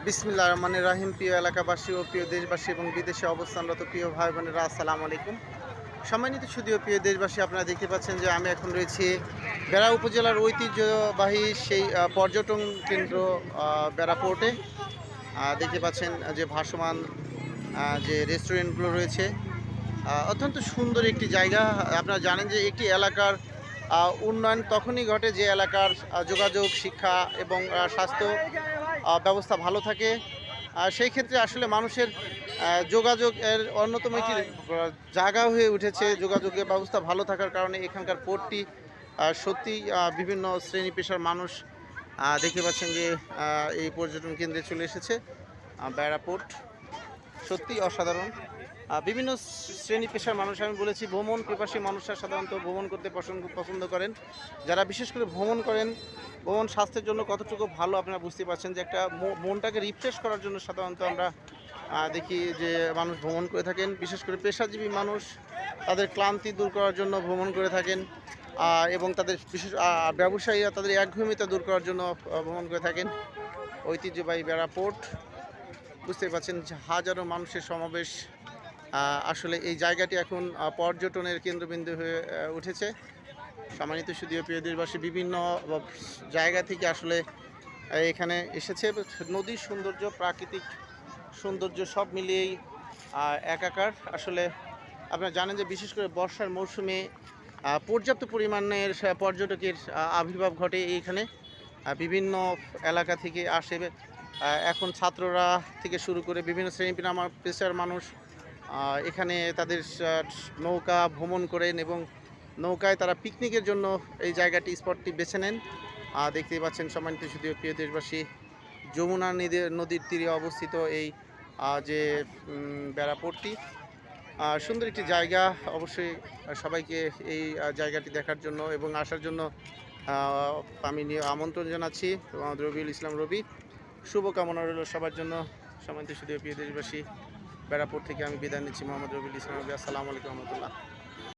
বিসমিল্লাহির রহমানির রহিম। প্রিয় এলাকাবাসী ও প্রিয় দেশবাসী এবং বিদেশে অবস্থানরত প্রিয় ভাই বোনেরা, আসসালামু আলাইকুম। সম্মানিত সুধীয় প্রিয় দেশবাসী, আপনারা দেখতে পাচ্ছেন যে আমি এখন রয়েছি বেড়া উপজেলার ঐতিহ্যবাহী সেই পর্যটন কেন্দ্র বেড়া পোর্টে। দেখতে পাচ্ছেন যে ভাসমান যে রেস্টুরেন্টগুলো রয়েছে, অত্যন্ত সুন্দর একটি জায়গা। আপনারা জানেন যে একটি এলাকার উন্নয়ন তখনই ঘটে যে এলাকার যোগাযোগ, শিক্ষা এবং স্বাস্থ্য ব্যবস্থা ভালো থাকে। সেই ক্ষেত্রে আসলে মানুষের যোগাযোগের অন্যতম একটি জায়গা হয়ে উঠেছে। যোগাযোগের ব্যবস্থা ভালো থাকার কারণে এখানকার পোর্টটি সত্যি বিভিন্ন শ্রেণী পেশার মানুষ দেখতে পাচ্ছেন যে এই পর্যটন কেন্দ্রে চলে এসেছে। বেড়া পোর্ট সত্যি অসাধারণ। বিভিন্ন শ্রেণী পেশার মানুষ, আমি বলেছি ভ্রমণ পিপাসী মানুষরা সাধারণত ভ্রমণ করতে পছন্দ করেন। যারা বিশেষ করে ভ্রমণ করেন, ভ্রমণ স্বাস্থ্যের জন্য কতটুকু ভালো আপনারা বুঝতে পারছেন যে একটা মনটাকে রিফ্রেশ করার জন্য সাধারণত আমরা দেখি যে মানুষ ভ্রমণ করে থাকেন। বিশেষ করে পেশাজীবী মানুষ তাদের ক্লান্তি দূর করার জন্য ভ্রমণ করে থাকেন, এবং তাদের বিশেষ ব্যবসায়ীরা তাদের একঘেয়েমিতা দূর করার জন্য ভ্রমণ করে থাকেন। ঐতিহ্যবাহী বেড়া পোর্ট, বুঝতে পারছেন যে হাজারো মানুষের সমাবেশ। আসলে এই জায়গাটি এখন পর্যটনের কেন্দ্রবিন্দু হয়ে উঠেছে। সম্মানিত সুধীয় প্রিয় দেশবাসী, বিভিন্ন জায়গা থেকে আসলে এখানে এসেছে। নদীর সৌন্দর্য, প্রাকৃতিক সৌন্দর্য সব মিলিয়েই একাকার। আসলে আপনারা জানেন যে বিশেষ করে বর্ষার মৌসুমে পর্যাপ্ত পরিমাণের পর্যটকের আবির্ভাব ঘটে এইখানে। বিভিন্ন এলাকা থেকে আসে। এখন ছাত্ররা থেকে শুরু করে বিভিন্ন শ্রেণী পেশার মানুষ এখানে তাদের নৌকা ভ্রমণ করেন এবং নৌকায় তারা পিকনিকের জন্য এই জায়গাটি স্পটটি বেছে নেন। দেখতেই পাচ্ছেন সম্মানিত সুধীয় প্রিয় দেশবাসী, যমুনা নদীর তীরে অবস্থিত এই যে বেড়া পোর্টটি সুন্দর একটি জায়গা। অবশ্যই সবাইকে এই জায়গাটি দেখার জন্য এবং আসার জন্য আমি আমন্ত্রণ জানাচ্ছি। মোহাম্মদ রবিউল ইসলাম রবি, শুভকামনা রইল সবার জন্য। সম্মানিত সুধীয় প্রিয় দেশবাসী, বেড়া পোর্ট থেকে আমি বিদায় নিচ্ছি। মোহাম্মদ রবিউল ইসলাম রবি। আসসালামু আলাইকুম রহমতুল্লাহ।